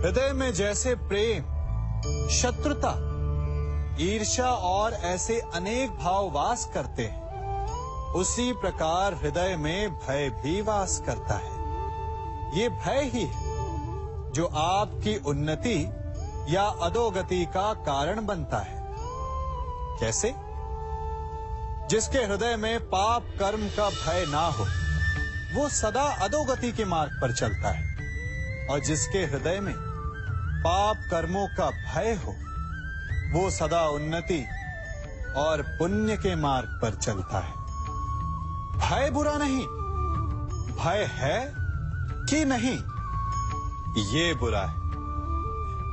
हृदय में जैसे प्रेम, शत्रुता, ईर्ष्या और ऐसे अनेक भाव वास करते हैं, उसी प्रकार हृदय में भय भी वास करता है। ये भय ही है जो आपकी उन्नति या अधोगति का कारण बनता है। कैसे? जिसके हृदय में पाप कर्म का भय ना हो, वो सदा अधोगति के मार्ग पर चलता है, और जिसके हृदय में पाप कर्मों का भय हो, वो सदा उन्नति और पुण्य के मार्ग पर चलता है। भय बुरा नहीं, भय है कि नहीं, ये बुरा है।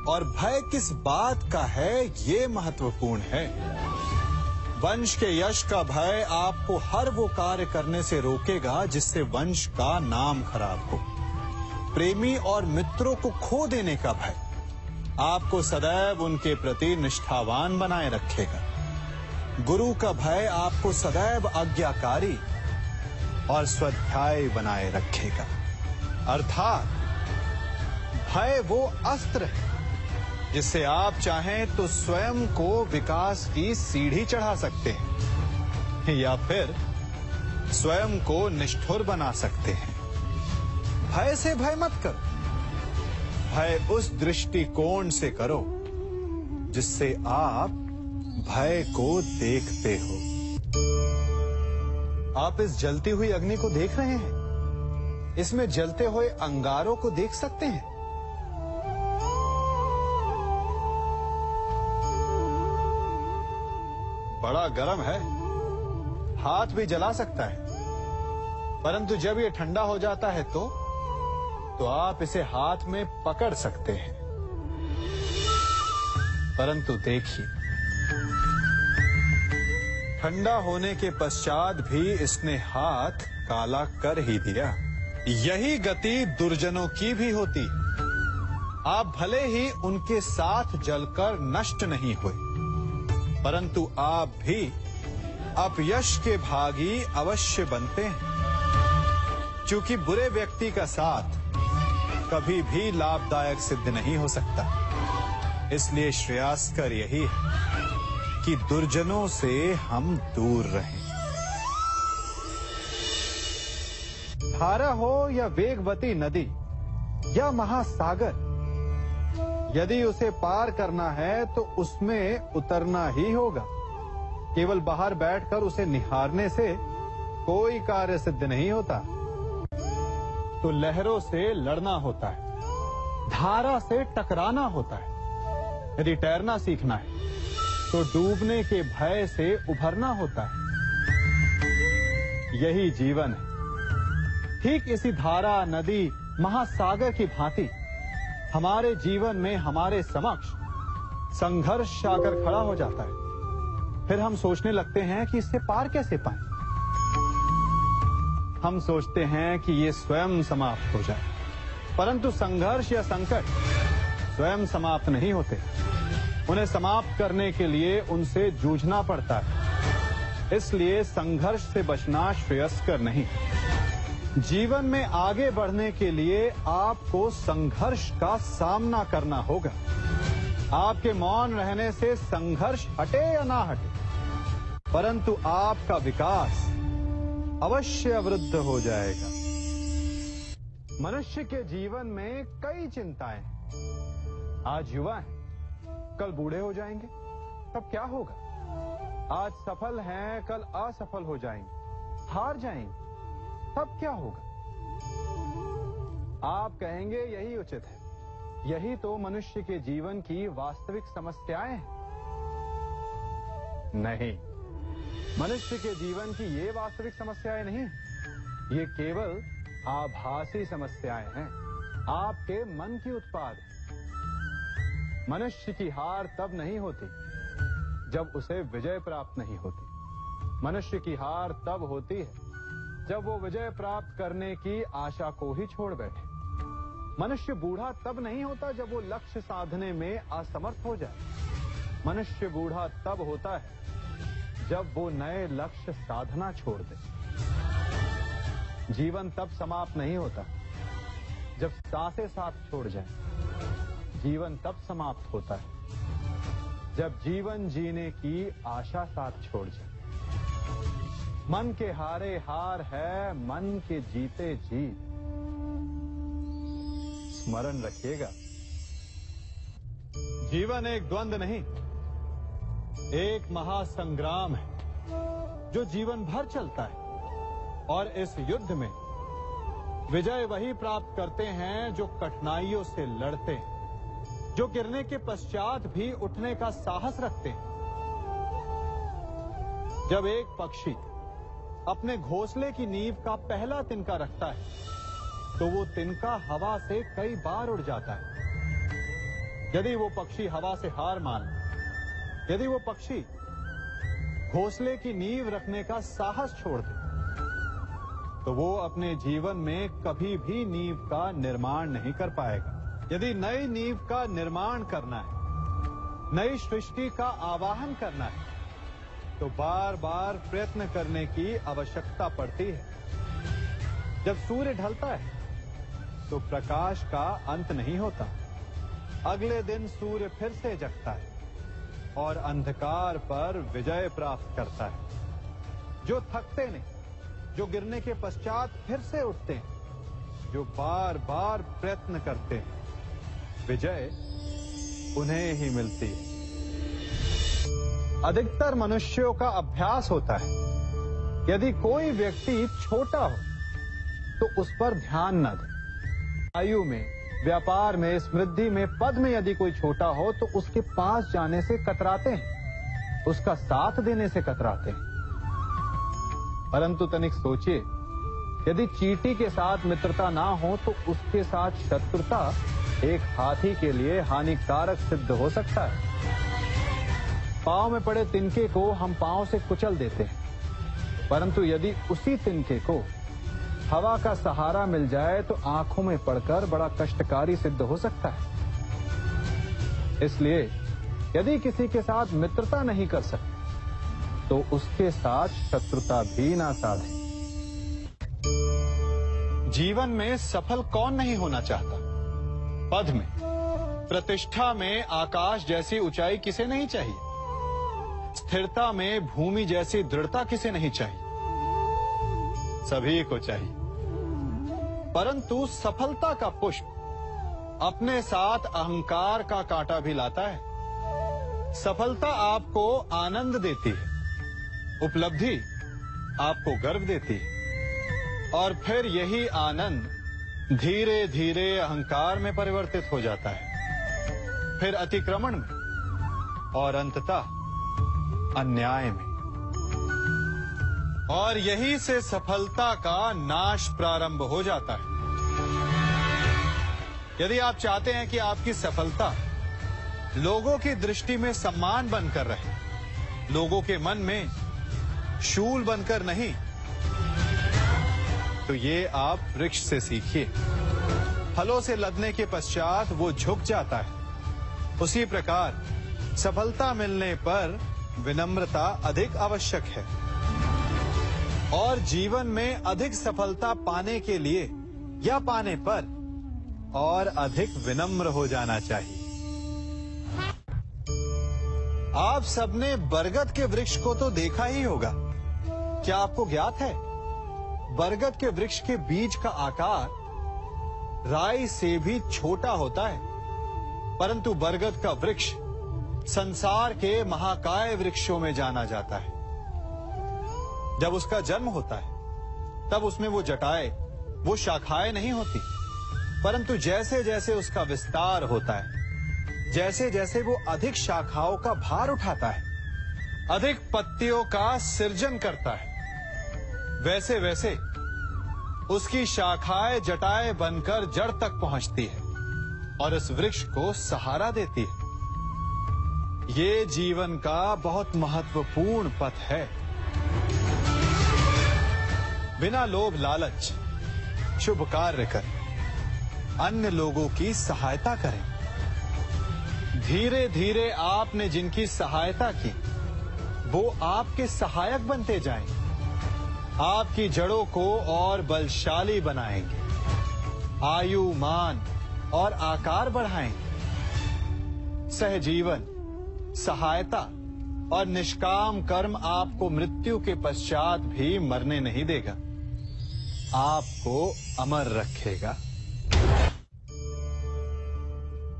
और भय किस बात का है, ये महत्वपूर्ण है। वंश के यश का भय आपको हर वो कार्य करने से रोकेगा जिससे वंश का नाम खराब हो। प्रेमी और मित्रों को खो देने का भय आपको सदैव उनके प्रति निष्ठावान बनाए रखेगा। गुरु का भय आपको सदैव आज्ञाकारी और स्वाध्यायी बनाए रखेगा। अर्थात भय वो अस्त्र है जिससे आप चाहें तो स्वयं को विकास की सीढ़ी चढ़ा सकते हैं, या फिर स्वयं को निष्ठुर बना सकते हैं। भय से भय मत करो, भय उस दृष्टिकोण से करो जिससे आप भय को देखते हो। आप इस जलती हुई अग्नि को देख रहे हैं, इसमें जलते हुए अंगारों को देख सकते हैं। बड़ा गर्म है, हाथ भी जला सकता है, परंतु जब ये ठंडा हो जाता है तो आप इसे हाथ में पकड़ सकते हैं। परंतु देखिए, ठंडा होने के पश्चात भी इसने हाथ काला कर ही दिया। यही गति दुर्जनों की भी होती। आप भले ही उनके साथ जलकर नष्ट नहीं हुए, परंतु आप भी अपयश के भागी अवश्य बनते हैं। क्योंकि बुरे व्यक्ति का साथ कभी भी लाभदायक सिद्ध नहीं हो सकता। इसलिए श्रेयस्कर यही है कि दुर्जनों से हम दूर रहें। धारा हो या वेगवती नदी या महासागर, यदि उसे पार करना है तो उसमें उतरना ही होगा। केवल बाहर बैठकर उसे निहारने से कोई कार्य सिद्ध नहीं होता। तो लहरों से लड़ना होता है, धारा से टकराना होता है। यदि तैरना सीखना है तो डूबने के भय से उभरना होता है। यही जीवन है। ठीक इसी धारा, नदी, महासागर की भांति हमारे जीवन में हमारे समक्ष संघर्ष आकर खड़ा हो जाता है। फिर हम सोचने लगते हैं कि इससे पार कैसे पाएं। हम सोचते हैं कि ये स्वयं समाप्त हो जाए, परंतु संघर्ष या संकट स्वयं समाप्त नहीं होते। उन्हें समाप्त करने के लिए उनसे जूझना पड़ता है। इसलिए संघर्ष से बचना श्रेयस्कर नहीं। जीवन में आगे बढ़ने के लिए आपको संघर्ष का सामना करना होगा। आपके मौन रहने से संघर्ष हटे या ना हटे, परंतु आपका विकास अवश्य अवरुद्ध हो जाएगा। मनुष्य के जीवन में कई चिंताएं हैं। आज युवा हैं, कल बूढ़े हो जाएंगे, तब क्या होगा? आज सफल हैं, कल असफल हो जाएंगे, हार जाएंगे, तब क्या होगा? आप कहेंगे यही उचित है। यही तो मनुष्य के जीवन की वास्तविक समस्याएं हैं। नहीं, मनुष्य के जीवन की ये वास्तविक समस्याएं नहीं, ये केवल आभासी समस्याएं हैं, आपके मन की उत्पाद है। मनुष्य की हार तब नहीं होती जब उसे विजय प्राप्त नहीं होती। मनुष्य की हार तब होती है जब वो विजय प्राप्त करने की आशा को ही छोड़ बैठे। मनुष्य बूढ़ा तब नहीं होता जब वो लक्ष्य साधने में असमर्थ हो जाए। मनुष्य बूढ़ा तब होता है जब वो नए लक्ष्य साधना छोड़ दे। जीवन तब समाप्त नहीं होता जब सांसें साथ छोड़ जाए। जीवन तब समाप्त होता है जब जीवन जीने की आशा साथ छोड़ जाए। मन के हारे हार है, मन के जीते जीत। स्मरण रखिएगा, जीवन एक द्वंद्व नहीं, एक महासंग्राम है जो जीवन भर चलता है। और इस युद्ध में विजय वही प्राप्त करते हैं जो कठिनाइयों से लड़ते हैं, जो गिरने के पश्चात भी उठने का साहस रखते हैं। जब एक पक्षी अपने घोंसले की नींव का पहला तिनका रखता है तो वो तिनका हवा से कई बार उड़ जाता है। यदि वो पक्षी हवा से हार मान, यदि वो पक्षी घोंसले की नींव रखने का साहस छोड़ दे, तो वो अपने जीवन में कभी भी नींव का निर्माण नहीं कर पाएगा। यदि नई नींव का निर्माण करना है, नई सृष्टि का आवाहन करना है, तो बार बार प्रयत्न करने की आवश्यकता पड़ती है। जब सूर्य ढलता है तो प्रकाश का अंत नहीं होता। अगले दिन सूर्य फिर से जगता है और अंधकार पर विजय प्राप्त करता है। जो थकते नहीं, जो गिरने के पश्चात फिर से उठते हैं, जो बार बार प्रयत्न करते हैं, विजय उन्हें ही मिलती है। अधिकतर मनुष्यों का अभ्यास होता है, यदि कोई व्यक्ति छोटा हो तो उस पर ध्यान न दे। आयु में, व्यापार में, समृद्धि में, पद में यदि कोई छोटा हो तो उसके पास जाने से कतराते हैं, उसका साथ देने से कतराते हैं। परंतु तनिक सोचिए, यदि चींटी के साथ मित्रता ना हो तो उसके साथ शत्रुता एक हाथी के लिए हानिकारक सिद्ध हो सकता है। पांव में पड़े तिनके को हम पांव से कुचल देते हैं, परंतु यदि उसी तिनके को हवा का सहारा मिल जाए तो आंखों में पड़कर बड़ा कष्टकारी सिद्ध हो सकता है। इसलिए यदि किसी के साथ मित्रता नहीं कर सकते तो उसके साथ शत्रुता भी ना साधे। जीवन में सफल कौन नहीं होना चाहता? पद में, प्रतिष्ठा में आकाश जैसी ऊंचाई किसे नहीं चाहिए? स्थिरता में भूमि जैसी दृढ़ता किसे नहीं चाहिए? सभी को चाहिए। परंतु सफलता का पुष्प अपने साथ अहंकार का कांटा भी लाता है। सफलता आपको आनंद देती है, उपलब्धि आपको गर्व देती है, और फिर यही आनंद धीरे धीरे अहंकार में परिवर्तित हो जाता है, फिर अतिक्रमण में और अंततः अन्याय में। और यही से सफलता का नाश प्रारंभ हो जाता है। यदि आप चाहते हैं कि आपकी सफलता लोगों की दृष्टि में सम्मान बनकर रहे, लोगों के मन में शूल बनकर नहीं, तो ये आप वृक्ष से सीखिए। फलों से लदने के पश्चात वो झुक जाता है। उसी प्रकार सफलता मिलने पर विनम्रता अधिक आवश्यक है। और जीवन में अधिक सफलता पाने के लिए या पाने पर और अधिक विनम्र हो जाना चाहिए। आप सबने बरगद के वृक्ष को तो देखा ही होगा। क्या आपको ज्ञात है, बरगद के वृक्ष के बीज का आकार राई से भी छोटा होता है, परंतु बरगद का वृक्ष संसार के महाकाय वृक्षों में जाना जाता है। जब उसका जन्म होता है तब उसमें वो जटाएं, वो शाखाएं नहीं होती, परंतु जैसे जैसे उसका विस्तार होता है, जैसे जैसे वो अधिक शाखाओं का भार उठाता है, अधिक पत्तियों का सृजन करता है, वैसे वैसे उसकी शाखाएं जटाएं बनकर जड़ तक पहुंचती है और इस वृक्ष को सहारा देती है। ये जीवन का बहुत महत्वपूर्ण पथ है। बिना लोभ लालच शुभ कार्य करें, अन्य लोगों की सहायता करें। धीरे धीरे आपने जिनकी सहायता की वो आपके सहायक बनते जाएं, आपकी जड़ों को और बलशाली बनाएंगे, आयु मान और आकार बढ़ाएंगे। सहजीवन, सहायता और निष्काम कर्म आपको मृत्यु के पश्चात भी मरने नहीं देगा, आपको अमर रखेगा।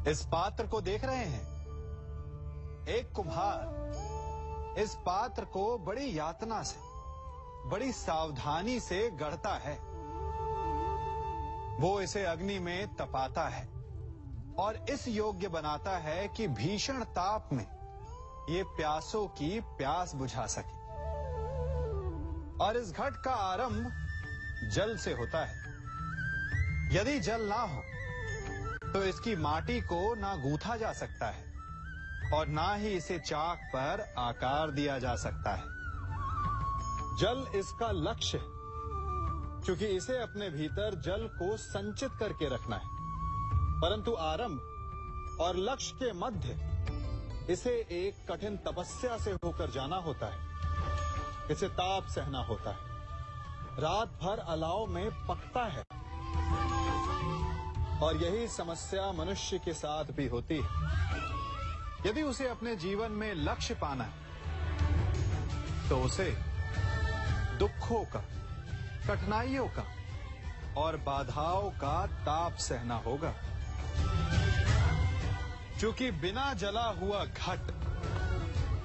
इस पात्र को देख रहे हैं? एक कुम्हार इस पात्र को बड़ी यातना से, बड़ी सावधानी से गढ़ता है। वो इसे अग्नि में तपाता है और इस योग्य बनाता है कि भीषण ताप में ये प्यासों की प्यास बुझा सके। और इस घट का आरंभ जल से होता है। यदि जल ना हो तो इसकी माटी को ना गूंथा जा सकता है और ना ही इसे चाक पर आकार दिया जा सकता है। जल इसका लक्ष्य है, क्योंकि इसे अपने भीतर जल को संचित करके रखना है। परंतु आरंभ और लक्ष्य के मध्य इसे एक कठिन तपस्या से होकर जाना होता है। इसे ताप सहना होता है, रात भर अलाव में पकता है। और यही समस्या मनुष्य के साथ भी होती है। यदि उसे अपने जीवन में लक्ष्य पाना है तो उसे दुखों का, कठिनाइयों का और बाधाओं का ताप सहना होगा। क्योंकि बिना जला हुआ घट,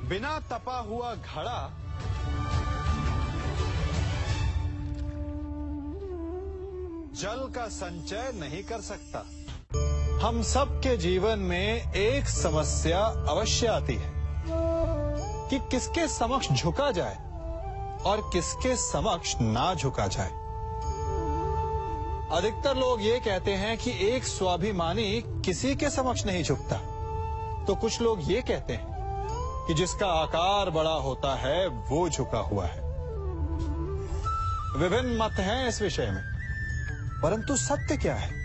बिना तपा हुआ घड़ा जल का संचय नहीं कर सकता। हम सबके जीवन में एक समस्या अवश्य आती है कि किसके समक्ष झुका जाए और किसके समक्ष ना झुका जाए। अधिकतर लोग ये कहते हैं कि एक स्वाभिमानी किसी के समक्ष नहीं झुकता, तो कुछ लोग ये कहते हैं कि जिसका आकार बड़ा होता है वो झुका हुआ है। विभिन्न मत हैं इस विषय में, परंतु सत्य क्या है?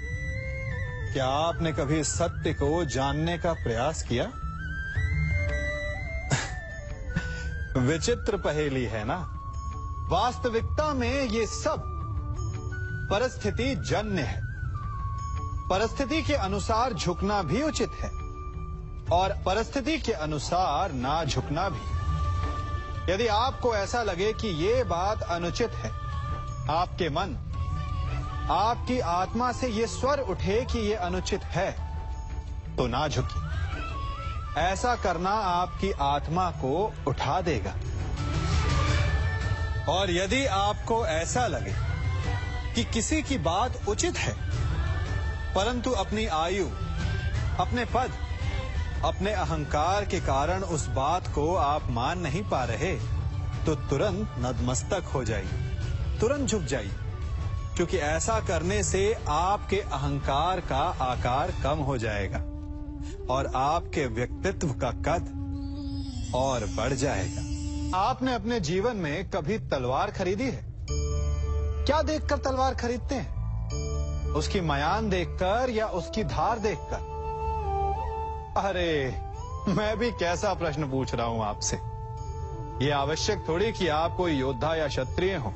क्या आपने कभी इस सत्य को जानने का प्रयास किया? विचित्र पहेली है ना? वास्तविकता में ये सब परिस्थिति जन्य है। परिस्थिति के अनुसार झुकना भी उचित है और परिस्थिति के अनुसार ना झुकना भी। यदि आपको ऐसा लगे कि ये बात अनुचित है, आपके मन, आपकी आत्मा से ये स्वर उठे कि ये अनुचित है, तो ना झुकी। ऐसा करना आपकी आत्मा को उठा देगा। और यदि आपको ऐसा लगे कि किसी की बात उचित है, परंतु अपनी आयु, अपने पद, अपने अहंकार के कारण उस बात को आप मान नहीं पा रहे, तो तुरंत नतमस्तक हो जाइए, तुरंत झुक जाइए। क्योंकि ऐसा करने से आपके अहंकार का आकार कम हो जाएगा और आपके व्यक्तित्व का कद और बढ़ जाएगा। आपने अपने जीवन में कभी तलवार खरीदी है? क्या देखकर तलवार खरीदते हैं? उसकी मयान देखकर या उसकी धार देखकर? अरे, मैं भी कैसा प्रश्न पूछ रहा हूं आपसे। ये आवश्यक थोड़ी कि आप कोई योद्धा या क्षत्रिय हो।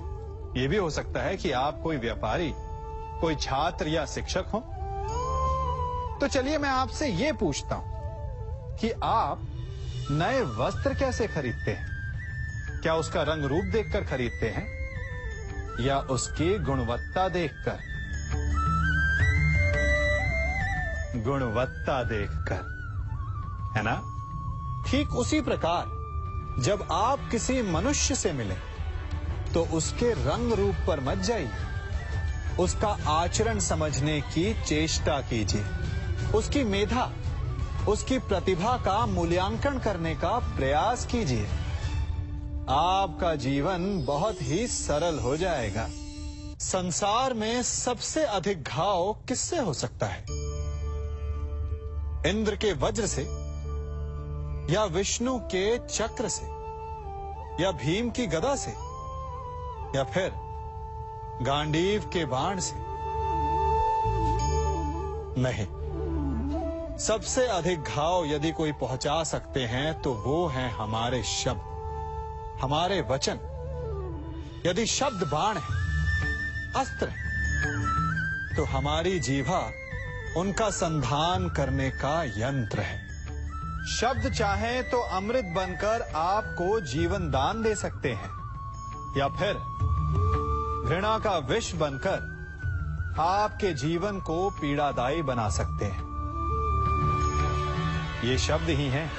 ये भी हो सकता है कि आप कोई व्यापारी, कोई छात्र या शिक्षक हो। तो चलिए मैं आपसे ये पूछता हूं कि आप नए वस्त्र कैसे खरीदते हैं? क्या उसका रंग रूप देखकर खरीदते हैं या उसकी गुणवत्ता देखकर? गुणवत्ता देखकर, है ना? ठीक उसी प्रकार जब आप किसी मनुष्य से मिले तो उसके रंग रूप पर मत जाइए, उसका आचरण समझने की चेष्टा कीजिए, उसकी मेधा, उसकी प्रतिभा का मूल्यांकन करने का प्रयास कीजिए। आपका जीवन बहुत ही सरल हो जाएगा। संसार में सबसे अधिक घाव किससे हो सकता है? इंद्र के वज्र से या विष्णु के चक्र से या भीम की गदा से या फिर गांडीव के बाण से? नहीं, सबसे अधिक घाव यदि कोई पहुंचा सकते हैं तो वो हैं हमारे शब्द, हमारे वचन। यदि शब्द बाण है, अस्त्र है, तो हमारी जीभा उनका संधान करने का यंत्र है। शब्द चाहें तो अमृत बनकर आपको जीवन दान दे सकते हैं, या फिर घृणा का विष बनकर आपके जीवन को पीड़ादायी बना सकते हैं। ये शब्द ही हैं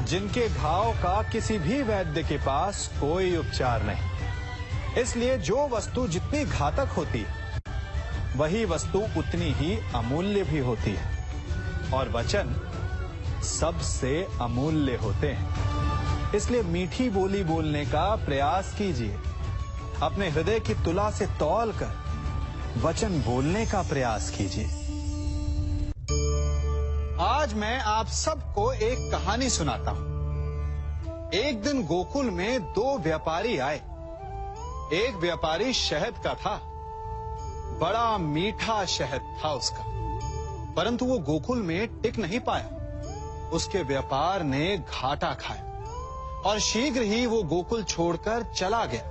जिनके घाव का किसी भी वैद्य के पास कोई उपचार नहीं। इसलिए जो वस्तु जितनी घातक होती है, वही वस्तु उतनी ही अमूल्य भी होती है, और वचन सबसे अमूल्य होते हैं। इसलिए मीठी बोली बोलने का प्रयास कीजिए। अपने हृदय की तुला से तौल कर वचन बोलने का प्रयास कीजिए। आज मैं आप सबको एक कहानी सुनाता हूं। एक दिन गोकुल में दो व्यापारी आए। एक व्यापारी शहद का था। बड़ा मीठा शहद था उसका, परंतु वो गोकुल में टिक नहीं पाया। उसके व्यापार ने घाटा खाया और शीघ्र ही वो गोकुल छोड़कर चला गया।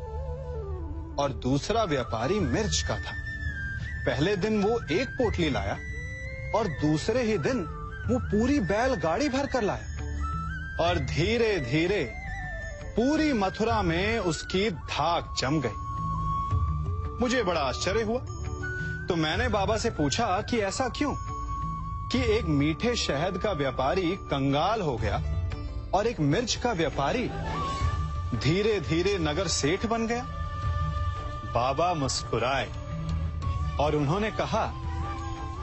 और दूसरा व्यापारी मिर्च का था। पहले दिन वो एक पोटली लाया और दूसरे ही दिन वो पूरी बैलगाड़ी भर कर लाया, और धीरे धीरे पूरी मथुरा में उसकी धाक जम गई। मुझे बड़ा आश्चर्य हुआ, तो मैंने बाबा से पूछा कि ऐसा क्यों, कि एक मीठे शहद का व्यापारी कंगाल हो गया और एक मिर्च का व्यापारी धीरे धीरे नगर सेठ बन गया। बाबा मुस्कुराए और उन्होंने कहा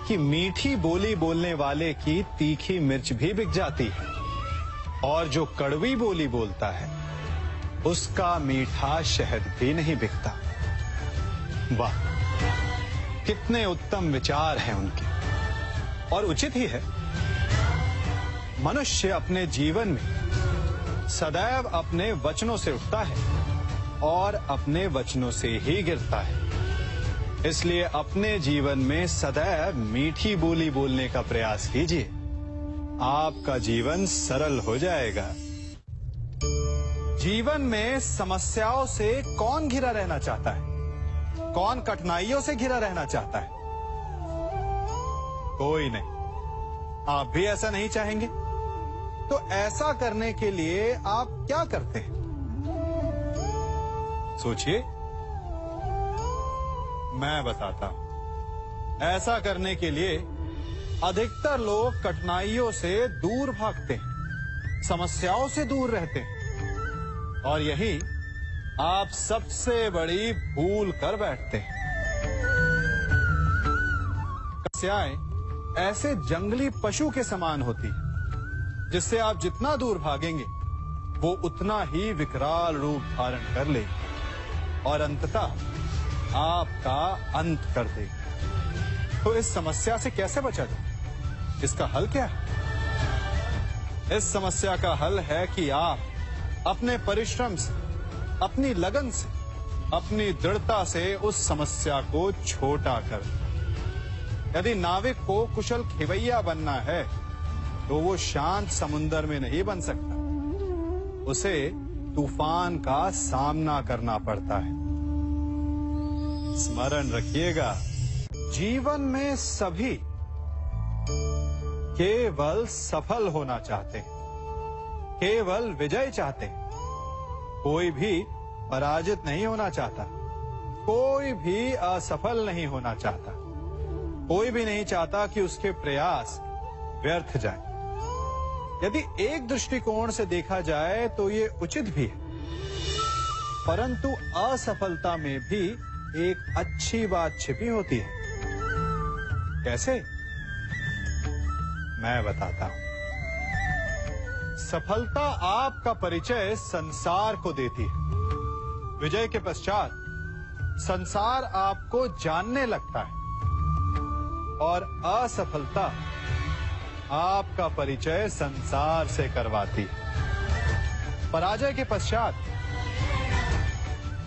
कि मीठी बोली बोलने वाले की तीखी मिर्च भी बिक जाती है, और जो कड़वी बोली बोलता है उसका मीठा शहद भी नहीं बिकता। वाह, कितने उत्तम विचार हैं उनके, और उचित ही है। मनुष्य अपने जीवन में सदैव अपने वचनों से उठता है और अपने वचनों से ही गिरता है। इसलिए अपने जीवन में सदैव मीठी बोली बोलने का प्रयास कीजिए। आपका जीवन सरल हो जाएगा। जीवन में समस्याओं से कौन घिरा रहना चाहता है? कौन कठिनाइयों से घिरा रहना चाहता है? कोई नहीं। आप भी ऐसा नहीं चाहेंगे? तो ऐसा करने के लिए आप क्या करते हैं? सोचिए, मैं बताता हूं। ऐसा करने के लिए अधिकतर लोग कठिनाइयों से दूर भागते हैं, समस्याओं से दूर रहते हैं, और यही आप सबसे बड़ी भूल कर बैठते हैं। समस्याएं ऐसे जंगली पशु के समान होती है, जिससे आप जितना दूर भागेंगे वो उतना ही विकराल रूप धारण कर लेगी और अंततः आपका अंत कर देगी। तो इस समस्या से कैसे बचा जाए? इसका हल क्या है? इस समस्या का हल है कि आप अपने परिश्रम से, अपनी लगन से, अपनी दृढ़ता से उस समस्या को छोटा कर दें। यदि नाविक को कुशल खेवैया बनना है तो वो शांत समुद्र में नहीं बन सकता। उसे तूफान का सामना करना पड़ता है। स्मरण रखिएगा, जीवन में सभी केवल सफल होना चाहते हैं, केवल विजय चाहते हैं। कोई भी पराजित नहीं होना चाहता, कोई भी असफल नहीं होना चाहता, कोई भी नहीं चाहता कि उसके प्रयास व्यर्थ जाए। यदि एक दृष्टिकोण से देखा जाए तो ये उचित भी है, परंतु असफलता में भी एक अच्छी बात छिपी होती है। कैसे? मैं बताता हूं। सफलता आपका परिचय संसार को देती है। विजय के पश्चात संसार आपको जानने लगता है, और असफलता आपका परिचय संसार से करवाती है। पराजय के पश्चात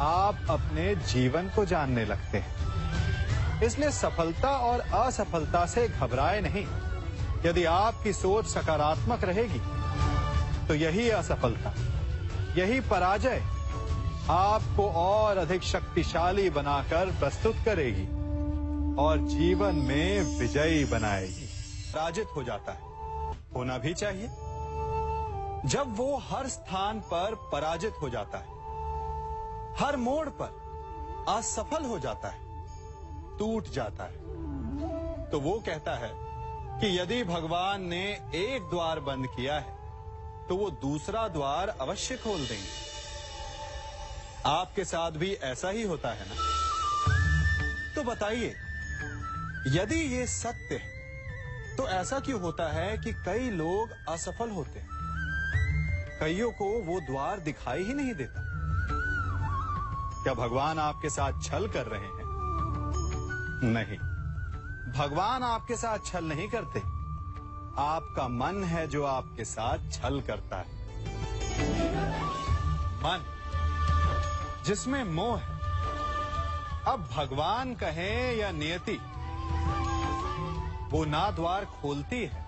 आप अपने जीवन को जानने लगते हैं। इसलिए सफलता और असफलता से घबराए नहीं। यदि आपकी सोच सकारात्मक रहेगी तो यही असफलता, यही पराजय आपको और अधिक शक्तिशाली बनाकर प्रस्तुत करेगी और जीवन में विजयी बनाएगी। पराजित हो जाता है होना भी चाहिए। जब वो हर स्थान पर पराजित हो जाता है, हर मोड़ पर असफल हो जाता है, टूट जाता है, तो वो कहता है कि यदि भगवान ने एक द्वार बंद किया है तो वो दूसरा द्वार अवश्य खोल देंगे। आपके साथ भी ऐसा ही होता है ना? तो बताइए, यदि ये सत्य है तो ऐसा क्यों होता है कि कई लोग असफल होते हैं? कईयों को वो द्वार दिखाई ही नहीं देता। क्या भगवान आपके साथ छल कर रहे हैं? नहीं, भगवान आपके साथ छल नहीं करते। आपका मन है जो आपके साथ छल करता है। मन जिसमें मोह है। अब भगवान कहें या नियति, वो ना द्वार खोलती है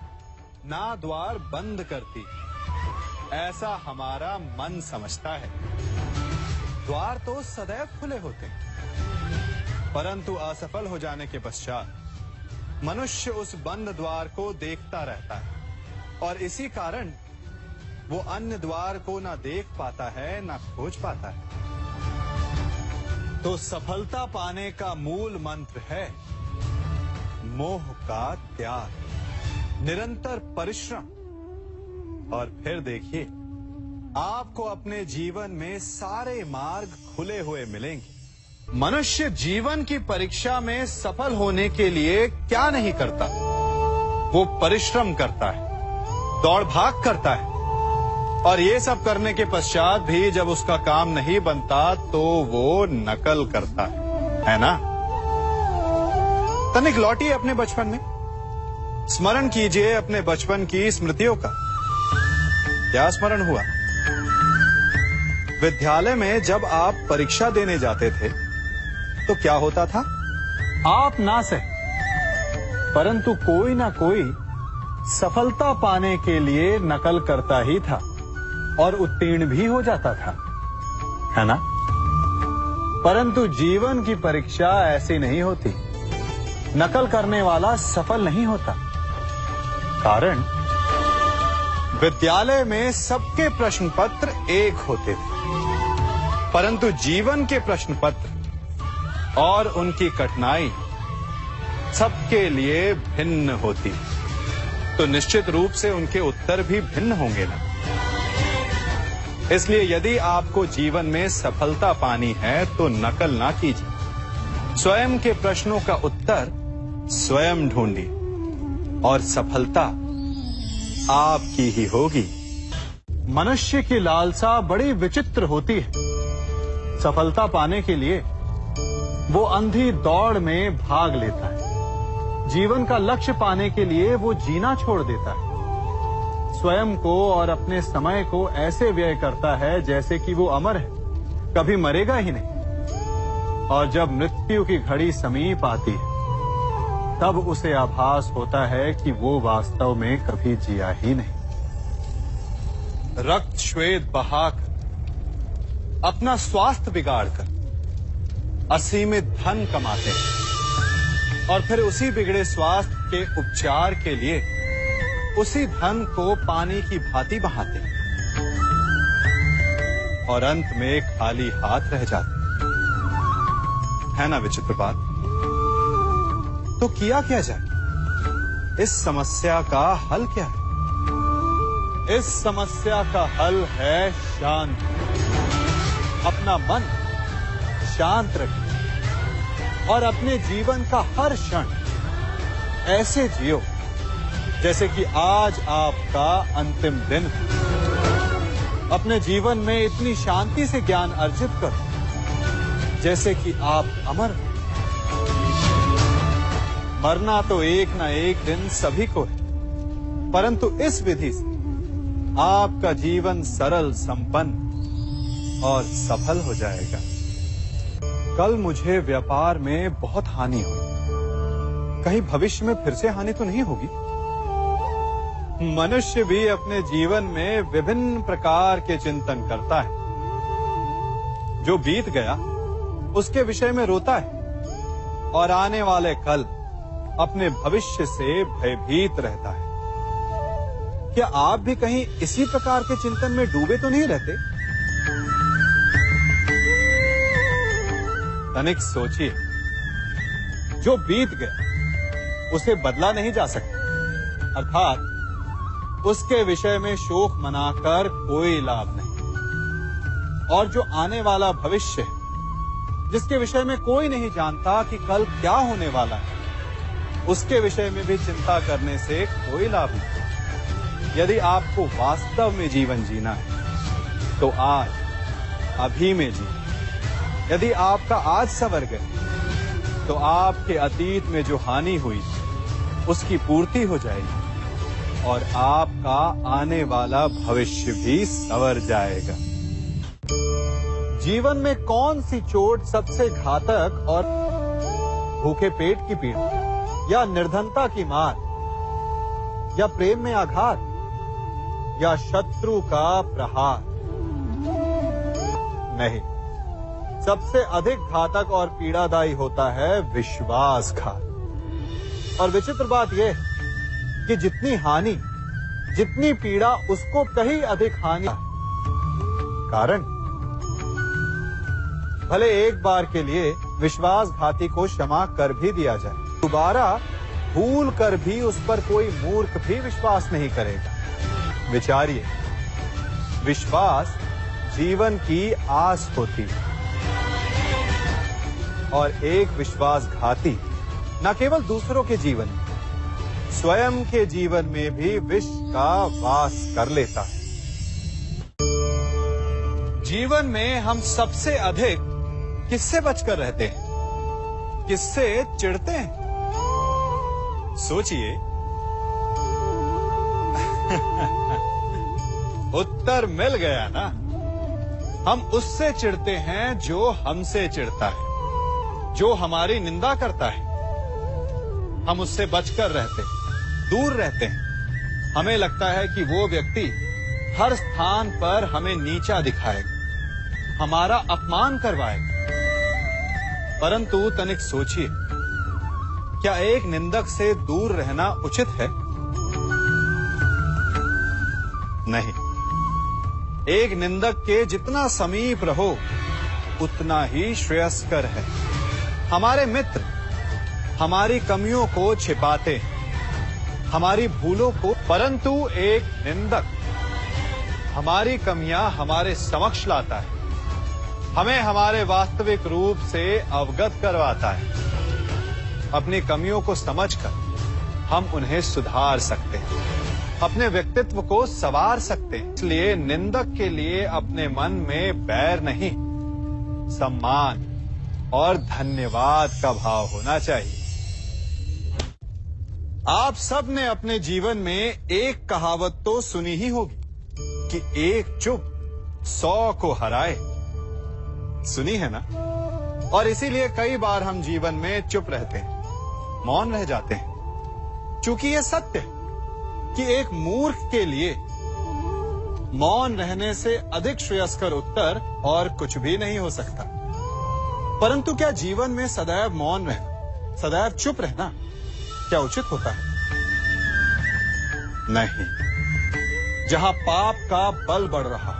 ना द्वार बंद करती है, ऐसा हमारा मन समझता है। द्वार तो सदैव खुले होते हैं, परंतु असफल हो जाने के पश्चात मनुष्य उस बंद द्वार को देखता रहता है और इसी कारण वो अन्य द्वार को ना देख पाता है ना खोज पाता है। तो सफलता पाने का मूल मंत्र है मोह का त्याग, निरंतर परिश्रम। और फिर देखिए, आपको अपने जीवन में सारे मार्ग खुले हुए मिलेंगे। मनुष्य जीवन की परीक्षा में सफल होने के लिए क्या नहीं करता? वो परिश्रम करता है, दौड़ भाग करता है, और ये सब करने के पश्चात भी जब उसका काम नहीं बनता तो वो नकल करता है ना? तनिक लौटिए अपने बचपन में, स्मरण कीजिए अपने बचपन की स्मृतियों का। क्या स्मरण हुआ? विद्यालय में जब आप परीक्षा देने जाते थे तो क्या होता था? आप ना सहे, परंतु कोई ना कोई सफलता पाने के लिए नकल करता ही था और उत्तीर्ण भी हो जाता था, है ना? परंतु जीवन की परीक्षा ऐसी नहीं होती। नकल करने वाला सफल नहीं होता। कारण विद्यालय में सबके प्रश्न पत्र एक होते थे, परंतु जीवन के प्रश्न पत्र और उनकी कठिनाई सबके लिए भिन्न होती, तो निश्चित रूप से उनके उत्तर भी भिन्न होंगे ना। इसलिए यदि आपको जीवन में सफलता पानी है तो नकल ना कीजिए, स्वयं के प्रश्नों का उत्तर स्वयं ढूंढिए और सफलता आपकी ही होगी। मनुष्य की लालसा बड़ी विचित्र होती है। सफलता पाने के लिए वो अंधी दौड़ में भाग लेता है। जीवन का लक्ष्य पाने के लिए वो जीना छोड़ देता है। स्वयं को और अपने समय को ऐसे व्यय करता है जैसे कि वो अमर है, कभी मरेगा ही नहीं। और जब मृत्यु की घड़ी समीप आती है तब उसे आभास होता है कि वो वास्तव में कभी जिया ही नहीं। रक्त श्वेत बहाकर, अपना स्वास्थ्य बिगाड़कर असीमित धन कमाते हैं और फिर उसी बिगड़े स्वास्थ्य के उपचार के लिए उसी धन को पानी की भांति बहाते हैं और अंत में खाली हाथ रह जाते हैं। है ना विचित्र बात? तो किया क्या जाए? इस समस्या का हल क्या है? इस समस्या का हल है शांति। अपना मन शांत रखिए और अपने जीवन का हर क्षण ऐसे जियो जैसे कि आज आपका अंतिम दिन है। अपने जीवन में इतनी शांति से ज्ञान अर्जित करो जैसे कि आप अमर हो। मरना तो एक ना एक दिन सभी को है, परंतु इस विधि से आपका जीवन सरल, संपन्न और सफल हो जाएगा। कल मुझे व्यापार में बहुत हानि हुई, कहीं भविष्य में फिर से हानि तो नहीं होगी? मनुष्य भी अपने जीवन में विभिन्न प्रकार के चिंतन करता है। जो बीत गया उसके विषय में रोता है और आने वाले कल अपने भविष्य से भयभीत रहता है। क्या आप भी कहीं इसी प्रकार के चिंतन में डूबे तो नहीं रहते? तनिक सोचिए, जो बीत गया उसे बदला नहीं जा सकता, अर्थात उसके विषय में शोक मनाकर कोई लाभ नहीं। और जो आने वाला भविष्य है, जिसके विषय में कोई नहीं जानता कि कल क्या होने वाला है, उसके विषय में भी चिंता करने से कोई लाभ नहीं। यदि आपको वास्तव में जीवन जीना है तो आज, अभी में जी। यदि आपका आज सवर गए तो आपके अतीत में जो हानि हुई उसकी पूर्ति हो जाएगी और आपका आने वाला भविष्य भी संवर जाएगा। जीवन में कौन सी चोट सबसे घातक और भूखे पेट की पीड़ा, या निर्धनता की मार, या प्रेम में आघात, या शत्रु का प्रहार? नहीं, सबसे अधिक घातक और पीड़ादायी होता है विश्वासघात। और विचित्र बात यह कि जितनी हानि, जितनी पीड़ा, उसको कहीं अधिक हानि। कारण भले एक बार के लिए विश्वासघाती को क्षमा कर भी दिया जाए, दोबारा भूल कर भी उस पर कोई मूर्ख भी विश्वास नहीं करेगा। विचारिए, विश्वास जीवन की आस होती है और एक विश्वासघाती न केवल दूसरों के जीवन में, स्वयं के जीवन में भी विष का वास कर लेता है। जीवन में हम सबसे अधिक किससे बचकर रहते हैं? किससे चिढ़ते हैं? सोचिए। उत्तर मिल गया ना। हम उससे चिढ़ते हैं जो हमसे चिढ़ता है, जो हमारी निंदा करता है। हम उससे बचकर रहते हैं, दूर रहते हैं। हमें लगता है कि वो व्यक्ति हर स्थान पर हमें नीचा दिखाएगा, हमारा अपमान करवाएगा। परंतु तनिक सोचिए, क्या एक निंदक से दूर रहना उचित है? नहीं। एक निंदक के जितना समीप रहो उतना ही श्रेयस्कर है। हमारे मित्र हमारी कमियों को छिपाते हैं, हमारी भूलों को, परंतु एक निंदक हमारी कमियां हमारे समक्ष लाता है, हमें हमारे वास्तविक रूप से अवगत करवाता है। अपनी कमियों को समझकर हम उन्हें सुधार सकते हैं, अपने व्यक्तित्व को संवार सकते हैं। इसलिए निंदक के लिए अपने मन में बैर नहीं, सम्मान और धन्यवाद का भाव होना चाहिए। आप सब ने अपने जीवन में एक कहावत तो सुनी ही होगी कि एक चुप 100 को हराए। सुनी है ना? और इसीलिए कई बार हम जीवन में चुप रहते हैं, मौन रह जाते हैं, क्योंकि यह सत्य है कि एक मूर्ख के लिए मौन रहने से अधिक श्रेयस्कर उत्तर और कुछ भी नहीं हो सकता। परंतु क्या जीवन में सदैव मौन रहना, सदैव चुप रहना क्या उचित होता है? नहीं। जहां पाप का बल बढ़ रहा,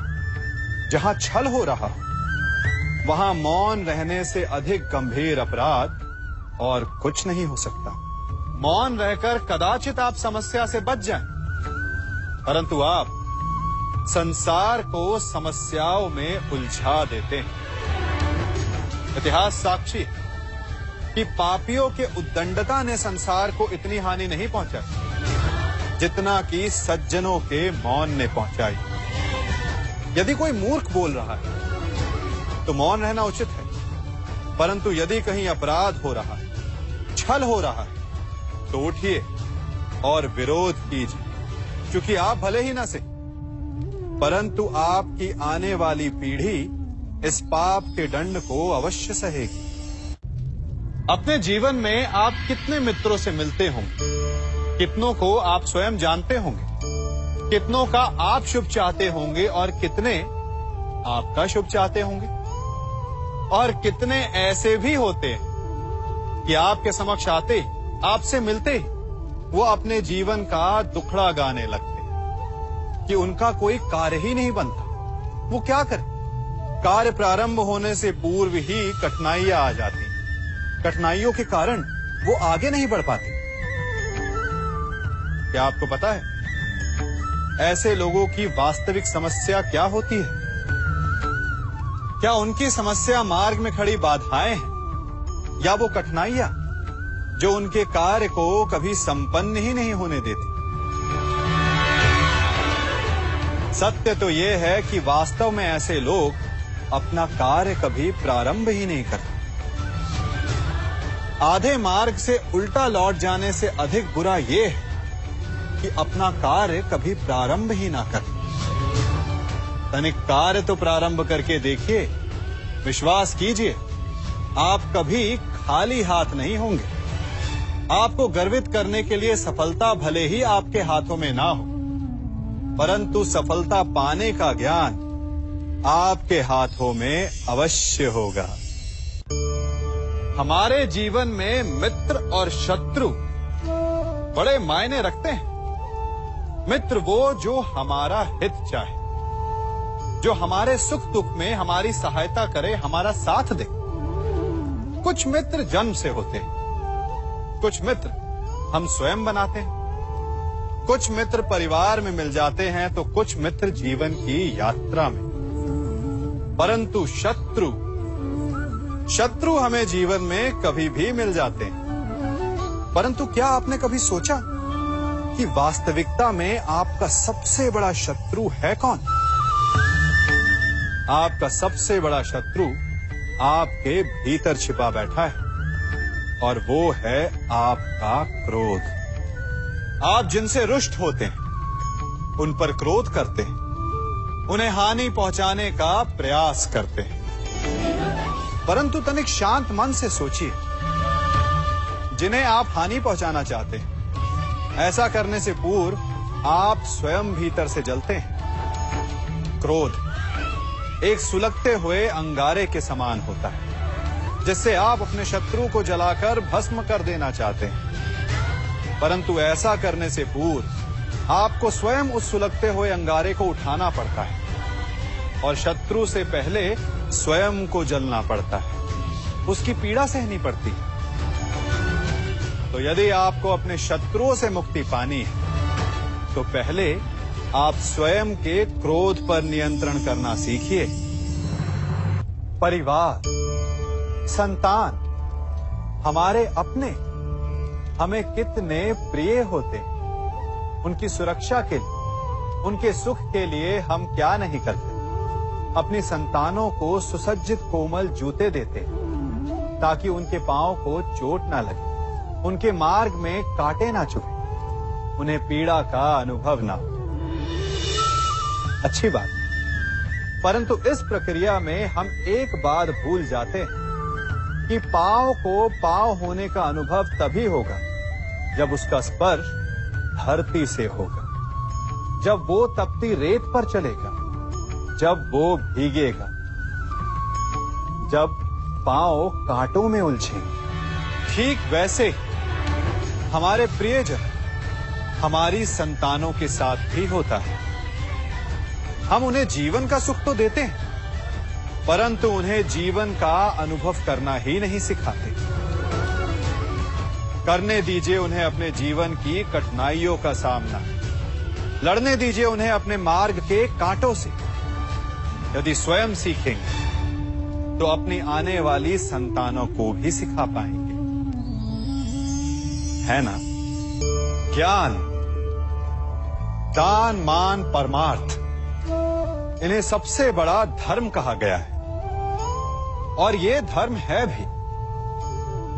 जहां छल हो रहा, वहां मौन रहने से अधिक गंभीर अपराध और कुछ नहीं हो सकता। मौन रहकर कदाचित आप समस्या से बच जाएं, परंतु आप संसार को समस्याओं में उलझा देते हैं। इतिहास साक्षी है कि पापियों के उद्दंडता ने संसार को इतनी हानि नहीं पहुंचाई जितना कि सज्जनों के मौन ने पहुंचाई। यदि कोई मूर्ख बोल रहा है तो मौन रहना उचित है, परंतु यदि कहीं अपराध हो रहा है, छल हो रहा है, तो उठिए और विरोध कीजिए, क्योंकि आप भले ही ना से, परंतु आपकी आने वाली पीढ़ी इस पाप के दंड को अवश्य सहेगी। अपने जीवन में आप कितने मित्रों से मिलते होंगे, कितनों को आप स्वयं जानते होंगे, कितनों का आप शुभ चाहते होंगे और कितने आपका शुभ चाहते होंगे। और कितने ऐसे भी होते हैं कि आपके समक्ष आते, आपसे मिलते ही वो अपने जीवन का दुखड़ा गाने लगते हैं। कि उनका कोई कार्य ही नहीं बनता। वो क्या करे? कार्य प्रारंभ होने से पूर्व ही कठिनाइयां आ जाती। कठिनाइयों के कारण वो आगे नहीं बढ़ पाते। क्या आपको पता है ऐसे लोगों की वास्तविक समस्या क्या होती है? क्या उनकी समस्या मार्ग में खड़ी बाधाएं हैं या वो कठिनाइयां जो उनके कार्य को कभी संपन्न ही नहीं होने देती? सत्य तो यह है कि वास्तव में ऐसे लोग अपना कार्य कभी प्रारंभ ही नहीं करते। आधे मार्ग से उल्टा लौट जाने से अधिक बुरा यह है कि अपना कार्य कभी प्रारंभ ही ना कर। तनिक कार्य तो प्रारंभ करके देखिए, विश्वास कीजिए आप कभी खाली हाथ नहीं होंगे। आपको गर्वित करने के लिए सफलता भले ही आपके हाथों में ना हो, परंतु सफलता पाने का ज्ञान आपके हाथों में अवश्य होगा। हमारे जीवन में मित्र और शत्रु बड़े मायने रखते हैं। मित्र वो जो हमारा हित चाहे, जो हमारे सुख दुख में हमारी सहायता करे, हमारा साथ दे। कुछ मित्र जन्म से होते हैं, कुछ मित्र हम स्वयं बनाते हैं, कुछ मित्र परिवार में मिल जाते हैं, तो कुछ मित्र जीवन की यात्रा में। परंतु शत्रु हमें जीवन में कभी भी मिल जाते हैं। परंतु क्या आपने कभी सोचा कि वास्तविकता में आपका सबसे बड़ा शत्रु है कौन? आपका सबसे बड़ा शत्रु आपके भीतर छिपा बैठा है, और वो है आपका क्रोध। आप जिनसे रुष्ट होते हैं, उन पर क्रोध करते हैं, उन्हें हानि पहुंचाने का प्रयास करते हैं। परंतु तनिक शांत मन से सोचिए, जिन्हें आप हानि पहुंचाना चाहते हैं, ऐसा करने से पूर्व आप स्वयं भीतर से जलते हैं। क्रोध एक सुलगते हुए अंगारे के समान होता है, जिससे आप अपने शत्रु को जलाकर भस्म कर देना चाहते हैं। परंतु ऐसा करने से पूर्व आपको स्वयं उस सुलगते हुए अंगारे को उठाना पड़ता है, और शत्रु से पहले स्वयं को जलना पड़ता है, उसकी पीड़ा सहनी पड़ती है। तो यदि आपको अपने शत्रुओं से मुक्ति पानी है, तो पहले आप स्वयं के क्रोध पर नियंत्रण करना सीखिए। परिवार, संतान, हमारे अपने हमें कितने प्रिय होते हैं। उनकी सुरक्षा के लिए, उनके सुख के लिए हम क्या नहीं करते। अपनी संतानों को सुसज्जित कोमल जूते देते, ताकि उनके पांव को चोट ना लगे, उनके मार्ग में कांटे ना चुभे, उन्हें पीड़ा का अनुभव ना हो। अच्छी बात, परंतु इस प्रक्रिया में हम एक बात भूल जाते हैं कि पांव को पांव होने का अनुभव तभी होगा जब उसका स्पर्श धरती से होगा, जब वो तपती रेत पर चलेगा, जब वो भीगेगा, जब पांव कांटों में उलझेंगे। ठीक वैसे हमारे प्रियजन हमारी संतानों के साथ भी होता है। हम उन्हें जीवन का सुख तो देते हैं, परंतु उन्हें जीवन का अनुभव करना ही नहीं सिखाते। करने दीजिए उन्हें अपने जीवन की कठिनाइयों का सामना, लड़ने दीजिए उन्हें अपने मार्ग के कांटों से। यदि स्वयं सीखेंगे तो अपनी आने वाली संतानों को भी सिखा पाएंगे, है ना? ज्ञान, दान, मान, परमार्थ, इन्हें सबसे बड़ा धर्म कहा गया है, और ये धर्म है भी।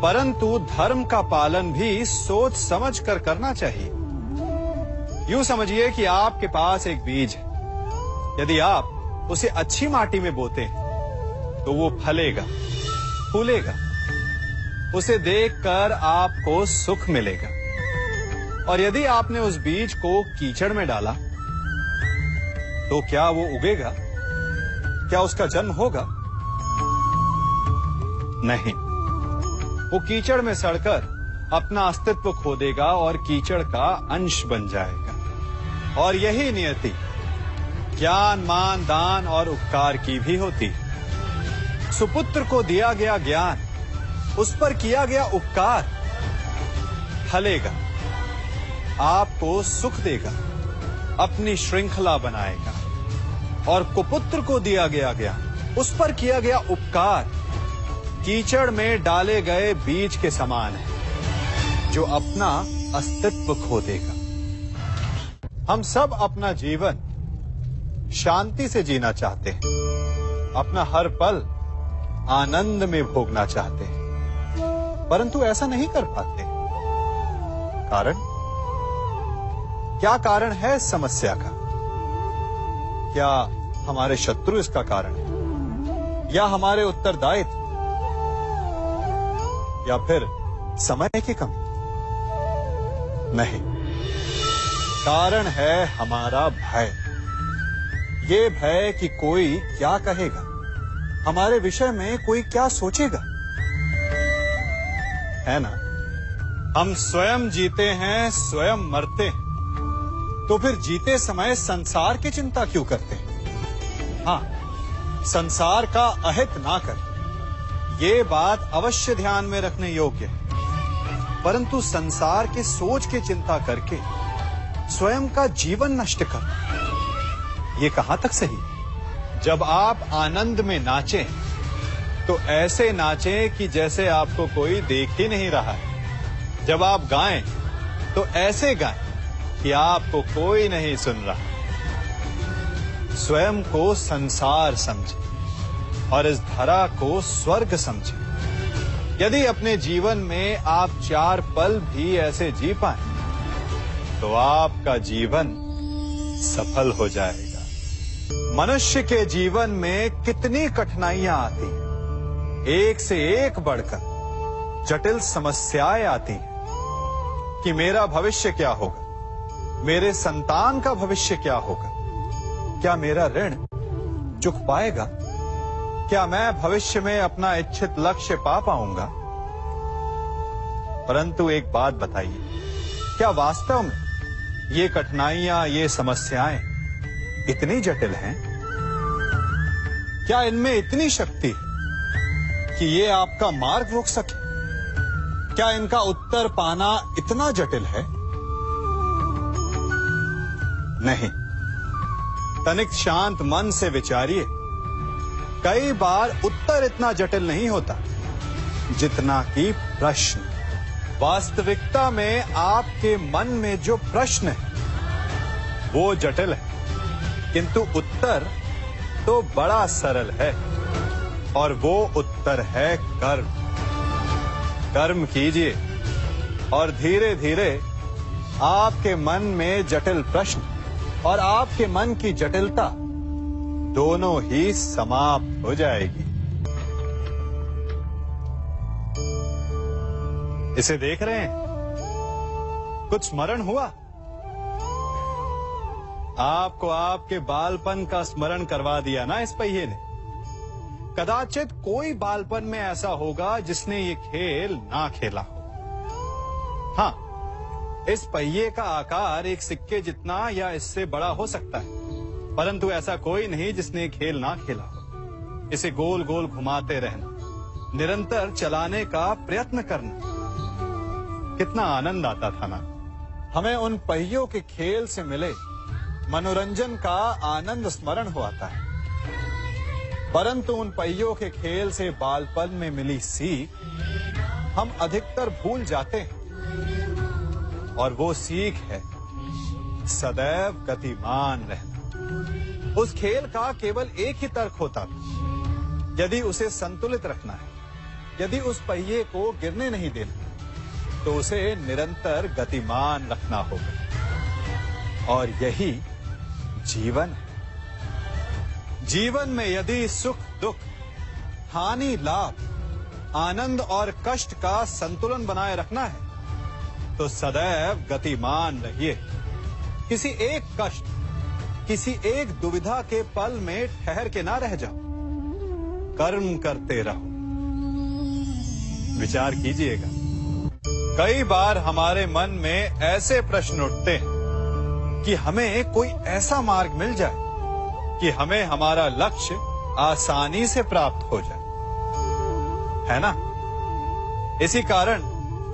परंतु धर्म का पालन भी सोच समझ कर करना चाहिए। यूं समझिए कि आपके पास एक बीज है। यदि आप उसे अच्छी माटी में बोते हैं तो वो फलेगा, फूलेगा, उसे देखकर आपको सुख मिलेगा। और यदि आपने उस बीज को कीचड़ में डाला तो क्या वो उगेगा? क्या उसका जन्म होगा? नहीं, वो कीचड़ में सड़कर अपना अस्तित्व खो देगा और कीचड़ का अंश बन जाएगा। और यही नियति ज्ञान, मान, दान और उपकार की भी होती है। सुपुत्र को दिया गया ज्ञान, उस पर किया गया उपकार फलेगा, आपको सुख देगा, अपनी श्रृंखला बनाएगा। और कुपुत्र को दिया गया ज्ञान, उस पर किया गया उपकार कीचड़ में डाले गए बीज के समान है, जो अपना अस्तित्व खो देगा। हम सब अपना जीवन शांति से जीना चाहते हैं, अपना हर पल आनंद में भोगना चाहते हैं, परंतु ऐसा नहीं कर पाते। कारण क्या कारण है इस समस्या का? क्या हमारे शत्रु इसका कारण है, या हमारे उत्तरदायित्व, या फिर समय की कमी? नहीं, कारण है हमारा भय। ये भय कि कोई क्या कहेगा, हमारे विषय में कोई क्या सोचेगा, है ना? हम स्वयं जीते हैं, स्वयं मरते हैं, तो फिर जीते समय संसार की चिंता क्यों करते हैं? हाँ, संसार का अहित ना करें, ये बात अवश्य ध्यान में रखने योग्य है। परंतु संसार के सोच की चिंता करके स्वयं का जीवन नष्ट करना, ये कहां तक सही? जब आप आनंद में नाचें, तो ऐसे नाचें कि जैसे आपको कोई देख ही नहीं रहा है। जब आप गाएं, तो ऐसे गाएं कि आपको कोई नहीं सुन रहा। स्वयं को संसार समझें और इस धरा को स्वर्ग समझें। यदि अपने जीवन में आप 4 पल भी ऐसे जी पाएं, तो आपका जीवन सफल हो जाएगा। मनुष्य के जीवन में कितनी कठिनाइयां आती हैं, एक से एक बढ़कर जटिल समस्याएं आती हैं कि मेरा भविष्य क्या होगा, मेरे संतान का भविष्य क्या होगा, क्या मेरा ऋण चुक पाएगा, क्या मैं भविष्य में अपना इच्छित लक्ष्य पा पाऊंगा? परंतु एक बात बताइए, क्या वास्तव में ये कठिनाइयां, ये समस्याएं इतनी जटिल हैं? क्या इनमें इतनी शक्ति है कि ये आपका मार्ग रोक सके? क्या इनका उत्तर पाना इतना जटिल है? नहीं, तनिक शांत मन से विचारिए। कई बार उत्तर इतना जटिल नहीं होता जितना कि प्रश्न। वास्तविकता में आपके मन में जो प्रश्न है वो जटिल है, किंतु उत्तर तो बड़ा सरल है, और वो उत्तर है कर्म। कर्म कीजिए और धीरे धीरे आपके मन में जटिल प्रश्न और आपके मन की जटिलता दोनों ही समाप्त हो जाएगी। इसे देख रहे हैं? कुछ स्मरण हुआ? आपको आपके बालपन का स्मरण करवा दिया ना इस पहिए ने। कदाचित कोई बालपन में ऐसा होगा जिसने ये खेल ना खेला हो। हाँ, इस पहिए का आकार एक सिक्के जितना या इससे बड़ा हो सकता है, परंतु ऐसा कोई नहीं जिसने खेल ना खेला हो। इसे गोल गोल घुमाते रहना, निरंतर चलाने का प्रयत्न करना, कितना आनंद आता था ना। हमें उन पहियों के खेल से मिले मनोरंजन का आनंद स्मरण हो आता है, परंतु उन पहियों के खेल से बालपन में मिली सीख हम अधिकतर भूल जाते हैं। और वो सीख है सदैव गतिमान रहना। उस खेल का केवल एक ही तर्क होता था, यदि उसे संतुलित रखना है, यदि उस पहिए को गिरने नहीं देना, तो उसे निरंतर गतिमान रखना होगा। और यही जीवन है। जीवन में यदि सुख दुख, हानि लाभ, आनंद और कष्ट का संतुलन बनाए रखना है, तो सदैव गतिमान रहिए। किसी एक कष्ट, किसी एक दुविधा के पल में ठहर के ना रह जाओ, कर्म करते रहो। विचार कीजिएगा, कई बार हमारे मन में ऐसे प्रश्न उठते हैं कि हमें कोई ऐसा मार्ग मिल जाए कि हमें हमारा लक्ष्य आसानी से प्राप्त हो जाए, है ना? इसी कारण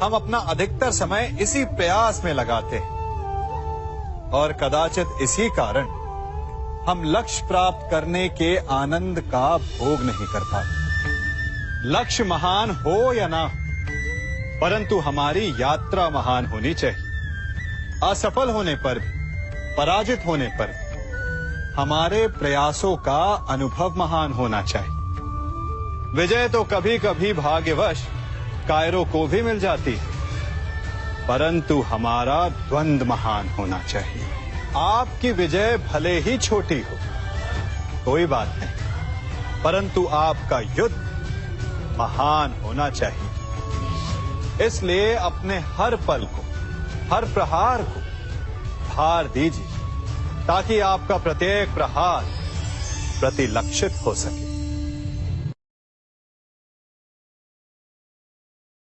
हम अपना अधिकतर समय इसी प्रयास में लगाते हैं और कदाचित इसी कारण हम लक्ष्य प्राप्त करने के आनंद का भोग नहीं कर पाते। लक्ष्य महान हो या ना, परंतु हमारी यात्रा महान होनी चाहिए। असफल होने पर भी, पराजित होने पर भी हमारे प्रयासों का अनुभव महान होना चाहिए। विजय तो कभी कभी भाग्यवश कायरों को भी मिल जाती है, परंतु हमारा द्वंद्व महान होना चाहिए। आपकी विजय भले ही छोटी हो, कोई बात नहीं, परंतु आपका युद्ध महान होना चाहिए। इसलिए अपने हर पल को, हर प्रहार को भार दीजिए, ताकि आपका प्रत्येक प्रहार प्रतिलक्षित हो सके।